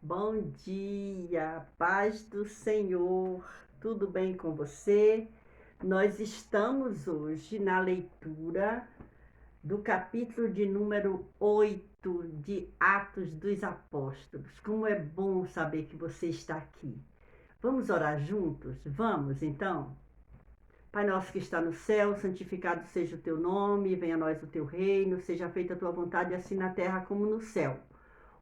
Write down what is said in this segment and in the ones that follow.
Bom dia, paz do Senhor, tudo bem com você? Nós estamos hoje na leitura do capítulo de número 8 de Atos dos Apóstolos. Como é bom saber que você está aqui. Vamos orar juntos? Vamos então? Pai nosso que está no céu, santificado seja o teu nome, venha a nós o teu reino, seja feita a tua vontade, assim na terra como no céu.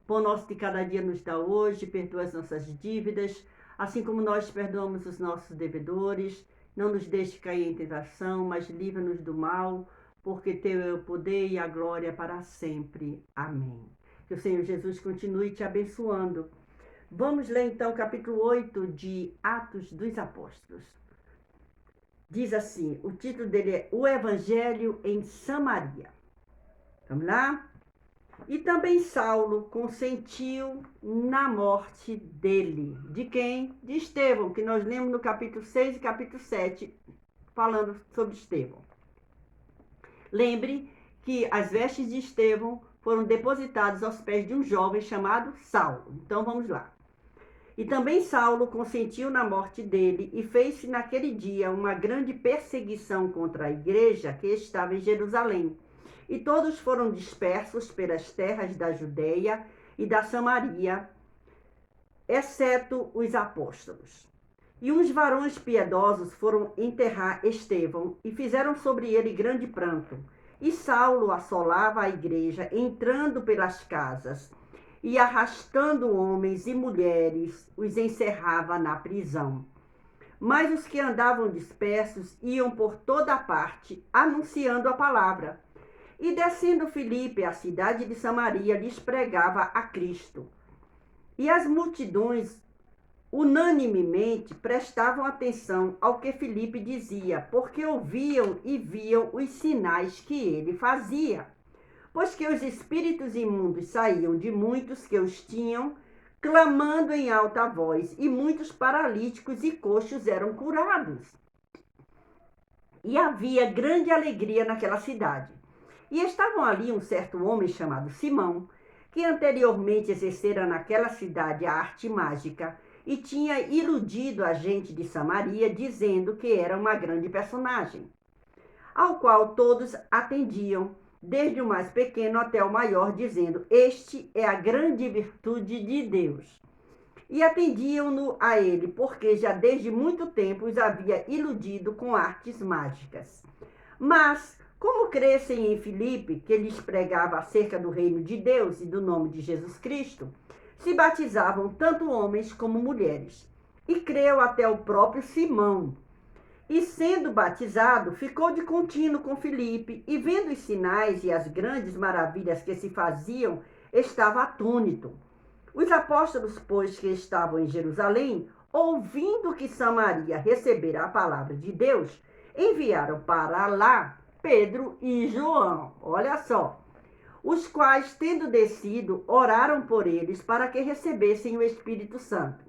O pão nosso de cada dia nos dá hoje, perdoa as nossas dívidas, assim como nós perdoamos os nossos devedores. Não nos deixe cair em tentação, mas livra-nos do mal, porque teu é o poder e a glória para sempre. Amém. Que o Senhor Jesus continue te abençoando. Vamos ler então o capítulo 8 de Atos dos Apóstolos. Diz assim, o título dele é O Evangelho em Samaria. Vamos lá? E também Saulo consentiu na morte dele. De quem? De Estevão, que nós lemos no capítulo 6 e capítulo 7, falando sobre Estevão. Lembre que as vestes de Estevão foram depositadas aos pés de um jovem chamado Saulo. Então vamos lá. E também Saulo consentiu na morte dele e fez-se naquele dia uma grande perseguição contra a igreja que estava em Jerusalém. E todos foram dispersos pelas terras da Judeia e da Samaria, exceto os apóstolos. E uns varões piedosos foram enterrar Estevão e fizeram sobre ele grande pranto. E Saulo assolava a igreja, entrando pelas casas e arrastando homens e mulheres, os encerrava na prisão. Mas os que andavam dispersos iam por toda parte, anunciando a palavra. E descendo Filipe à cidade de Samaria, lhes pregava a Cristo. E as multidões unanimemente prestavam atenção ao que Filipe dizia, porque ouviam e viam os sinais que ele fazia. Pois que os espíritos imundos saíam de muitos que os tinham, clamando em alta voz, e muitos paralíticos e coxos eram curados. E havia grande alegria naquela cidade. E estavam ali um certo homem chamado Simão, que anteriormente exercera naquela cidade a arte mágica e tinha iludido a gente de Samaria, dizendo que era uma grande personagem, ao qual todos atendiam, desde o mais pequeno até o maior, dizendo: este é a grande virtude de Deus. E atendiam-no a ele, porque já desde muito tempo os havia iludido com artes mágicas. Mas, como crescem em Filipe, que lhes pregava acerca do reino de Deus e do nome de Jesus Cristo, se batizavam tanto homens como mulheres. E creu até o próprio Simão. E sendo batizado, ficou de contínuo com Filipe, e vendo os sinais e as grandes maravilhas que se faziam, estava atônito. Os apóstolos, pois, que estavam em Jerusalém, ouvindo que Samaria recebera a palavra de Deus, enviaram para lá Pedro e João, olha só, os quais, tendo descido, oraram por eles para que recebessem o Espírito Santo,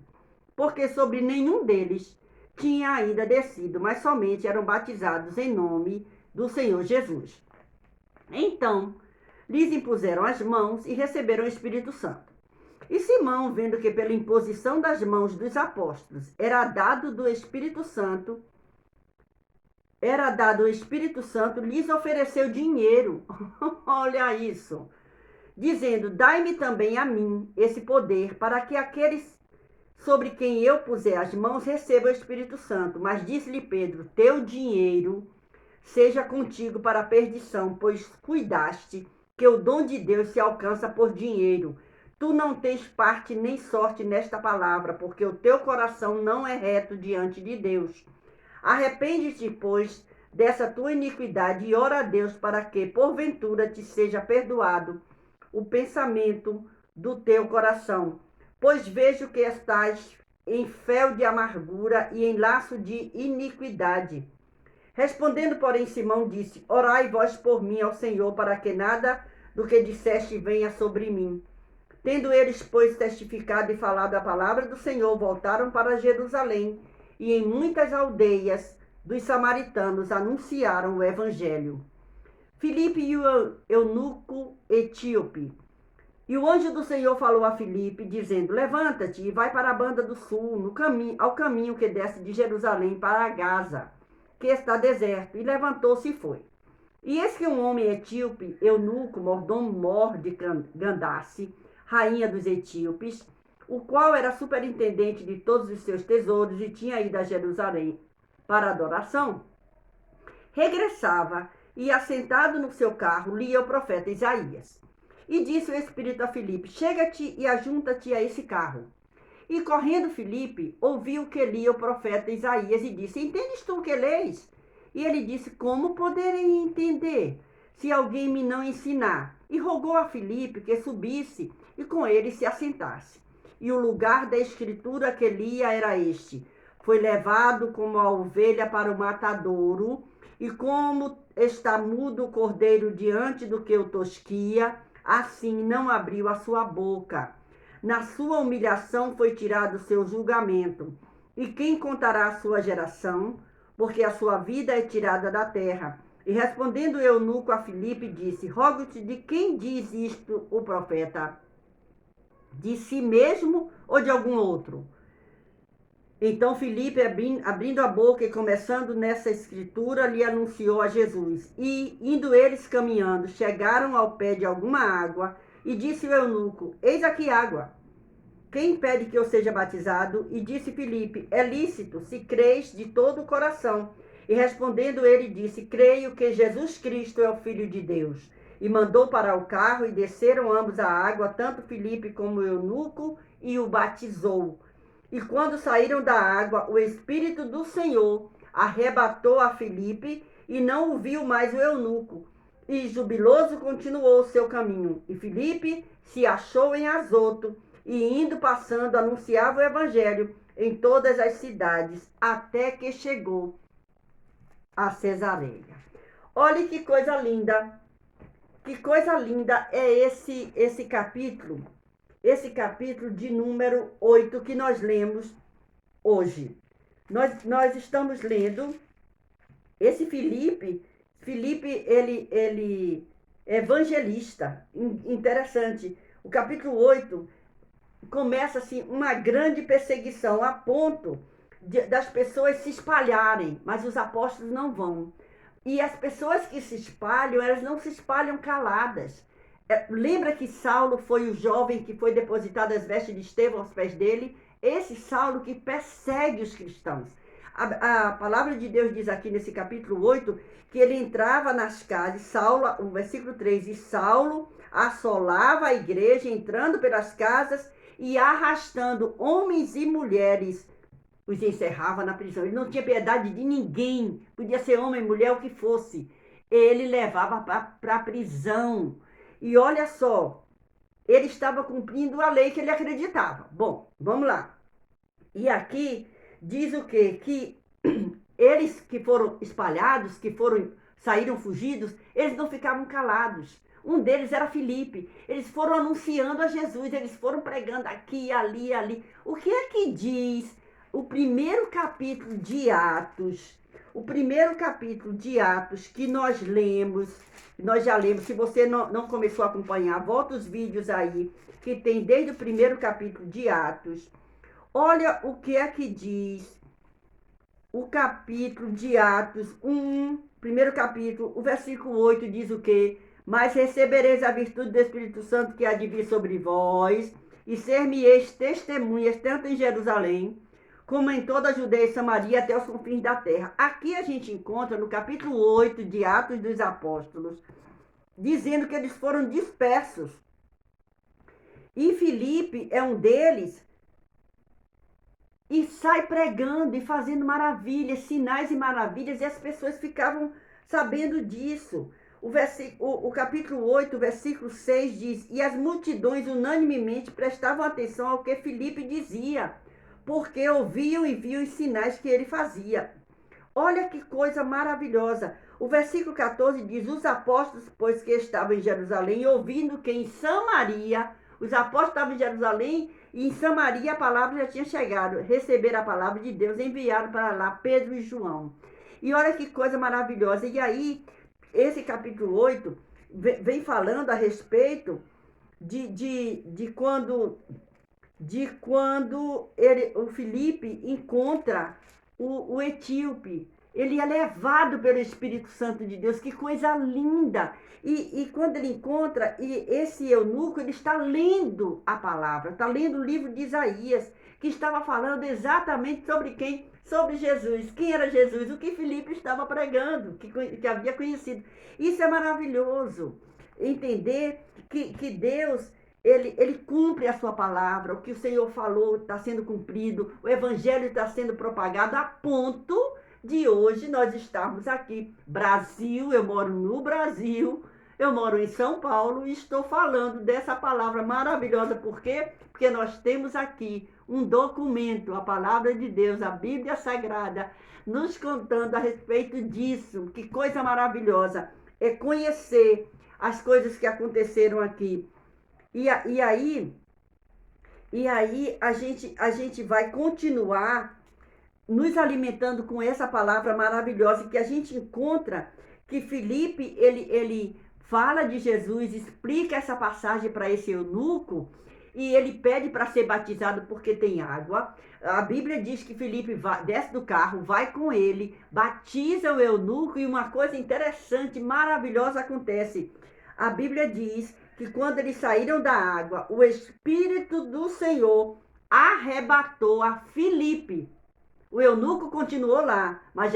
porque sobre nenhum deles tinha ainda descido, mas somente eram batizados em nome do Senhor Jesus. Então, lhes impuseram as mãos e receberam o Espírito Santo. E Simão, vendo que pela imposição das mãos dos apóstolos era dado o Espírito Santo, lhes ofereceu dinheiro. Olha isso. Dizendo: dai-me também a mim esse poder, para que aqueles sobre quem eu puser as mãos recebam o Espírito Santo. Mas disse-lhe Pedro: teu dinheiro seja contigo para a perdição, pois cuidaste que o dom de Deus se alcança por dinheiro. Tu não tens parte nem sorte nesta palavra, porque o teu coração não é reto diante de Deus. Arrepende-te, pois, dessa tua iniquidade e ora a Deus para que, porventura, te seja perdoado o pensamento do teu coração. Pois vejo que estás em fel de amargura e em laço de iniquidade. Respondendo, porém, Simão disse: orai vós por mim ao Senhor, para que nada do que disseste venha sobre mim. Tendo eles, pois, testificado e falado a palavra do Senhor, voltaram para Jerusalém, e em muitas aldeias dos samaritanos anunciaram o evangelho. Filipe e o eunuco etíope E o anjo do Senhor falou a Filipe, dizendo: levanta-te e vai para a banda do sul, ao caminho que desce de Jerusalém para Gaza, que está deserto. E levantou-se e foi. E eis que um homem etíope, eunuco, mordomo-mor de Candace, rainha dos etíopes, o qual era superintendente de todos os seus tesouros e tinha ido a Jerusalém para adoração, regressava e, assentado no seu carro, lia o profeta Isaías. E disse o Espírito a Filipe: chega-te e ajunta-te a esse carro. E correndo Filipe, ouviu que lia o profeta Isaías e disse: entendes tu o que lês? E ele disse: como poderei entender, se alguém me não ensinar? E rogou a Filipe que subisse e com ele se assentasse. E o lugar da escritura que lia era este: foi levado como a ovelha para o matadouro, e como está mudo o cordeiro diante do que o tosquia, assim não abriu a sua boca. Na sua humilhação foi tirado o seu julgamento. E quem contará a sua geração? Porque a sua vida é tirada da terra. E respondendo o eunuco a Filipe, disse: rogo-te, de quem diz isto o profeta? De si mesmo ou de algum outro? Então Filipe, abrindo a boca e começando nessa escritura, lhe anunciou a Jesus. E, indo eles caminhando, chegaram ao pé de alguma água, e disse o eunuco: eis aqui água. Quem pede que eu seja batizado? E disse Filipe: é lícito, se crês de todo o coração. E respondendo ele, disse: creio que Jesus Cristo é o Filho de Deus. E mandou parar o carro, e desceram ambos a água, tanto Filipe como o eunuco, e o batizou. E quando saíram da água, o Espírito do Senhor arrebatou a Filipe, e não o viu mais o eunuco. E jubiloso continuou o seu caminho. E Filipe se achou em Azoto, e indo passando, anunciava o evangelho em todas as cidades, até que chegou a Cesareia. Olhe que coisa linda é esse capítulo de número 8 que nós lemos hoje. Nós estamos lendo esse Filipe, ele é evangelista, interessante. O capítulo 8 começa assim uma grande perseguição, a ponto das pessoas se espalharem, mas os apóstolos não vão. E as pessoas que se espalham, elas não se espalham caladas. Lembra que Saulo foi o jovem que foi depositado as vestes de Estevão aos pés dele? Esse Saulo que persegue os cristãos. A palavra de Deus diz aqui nesse capítulo 8 que ele entrava nas casas, Saulo, o versículo 3, e Saulo assolava a igreja, entrando pelas casas e arrastando homens e mulheres, os encerrava na prisão. Ele não tinha piedade de ninguém, podia ser homem, mulher, o que fosse. Ele levava para a prisão. E olha só, ele estava cumprindo a lei que ele acreditava. Bom, vamos lá. E aqui diz o quê? Que eles que foram espalhados, saíram fugidos, eles não ficavam calados. Um deles era Filipe. Eles foram anunciando a Jesus, eles foram pregando aqui, ali, ali. O que é que diz o primeiro capítulo de Atos? O primeiro capítulo de Atos que nós já lemos. Se você não começou a acompanhar, volta os vídeos aí, que tem desde o primeiro capítulo de Atos. Olha o que é que diz o capítulo de Atos 1, primeiro capítulo, o versículo 8 diz o quê? Mas recebereis a virtude do Espírito Santo que há de vir sobre vós, e ser-me-eis testemunhas, tanto em Jerusalém, como em toda a Judeia e Samaria, até os confins da terra. Aqui a gente encontra, no capítulo 8 de Atos dos Apóstolos, dizendo que eles foram dispersos. E Filipe é um deles, e sai pregando e fazendo maravilhas, sinais e maravilhas, e as pessoas ficavam sabendo disso. O capítulo 8, versículo 6 diz: e as multidões unanimemente prestavam atenção ao que Filipe dizia, porque ouviam e viam os sinais que ele fazia. Olha que coisa maravilhosa. O versículo 14 diz: os apóstolos, pois que estavam em Jerusalém, ouvindo que em Samaria, os apóstolos estavam em Jerusalém, e em Samaria a palavra já tinha chegado, receberam a palavra de Deus, enviaram para lá Pedro e João. E olha que coisa maravilhosa. E aí, esse capítulo 8 vem falando a respeito de quando o Filipe encontra o etíope. Ele é levado pelo Espírito Santo de Deus, que coisa linda! E quando ele encontra, e esse eunuco, ele está lendo a palavra, está lendo o livro de Isaías, que estava falando exatamente sobre quem? Sobre Jesus. Quem era Jesus? O que Filipe estava pregando, que havia conhecido. Isso é maravilhoso. Entender que Deus, ele cumpre a sua palavra, o que o Senhor falou está sendo cumprido, o evangelho está sendo propagado a ponto de hoje nós estarmos aqui. Brasil, eu moro no Brasil, eu moro em São Paulo e estou falando dessa palavra maravilhosa. Por quê? Porque nós temos aqui um documento, a palavra de Deus, a Bíblia Sagrada, nos contando a respeito disso. Que coisa maravilhosa é conhecer as coisas que aconteceram aqui. E aí a gente vai continuar nos alimentando com essa palavra maravilhosa que a gente encontra, que Filipe, ele fala de Jesus, explica essa passagem para esse eunuco, e ele pede para ser batizado porque tem água. A Bíblia diz que Filipe desce do carro, vai com ele, batiza o eunuco, e uma coisa interessante, maravilhosa acontece. A Bíblia diz que quando eles saíram da água, o Espírito do Senhor arrebatou a Filipe. O eunuco continuou lá, mas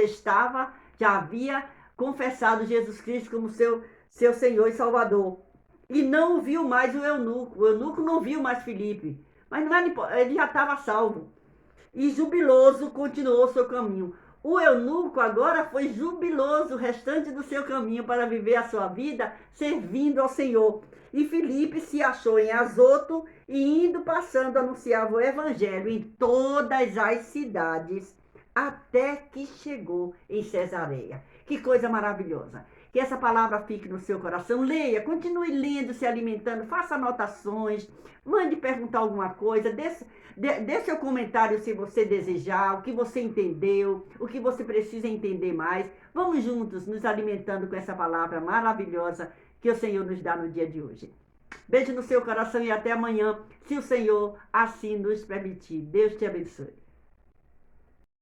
já havia confessado Jesus Cristo como seu Senhor e Salvador. E não viu mais o eunuco. O eunuco não viu mais Filipe. Mas não era, ele já estava salvo. E jubiloso continuou seu caminho. O eunuco agora foi jubiloso o restante do seu caminho para viver a sua vida servindo ao Senhor. E Filipe se achou em Azoto e indo passando anunciava o evangelho em todas as cidades até que chegou em Cesareia. Que coisa maravilhosa! Que essa palavra fique no seu coração. Leia, continue lendo, se alimentando, faça anotações, mande perguntar alguma coisa, dê seu comentário se você desejar, o que você entendeu, o que você precisa entender mais. Vamos juntos nos alimentando com essa palavra maravilhosa que o Senhor nos dá no dia de hoje. Beijo no seu coração e até amanhã, se o Senhor assim nos permitir. Deus te abençoe.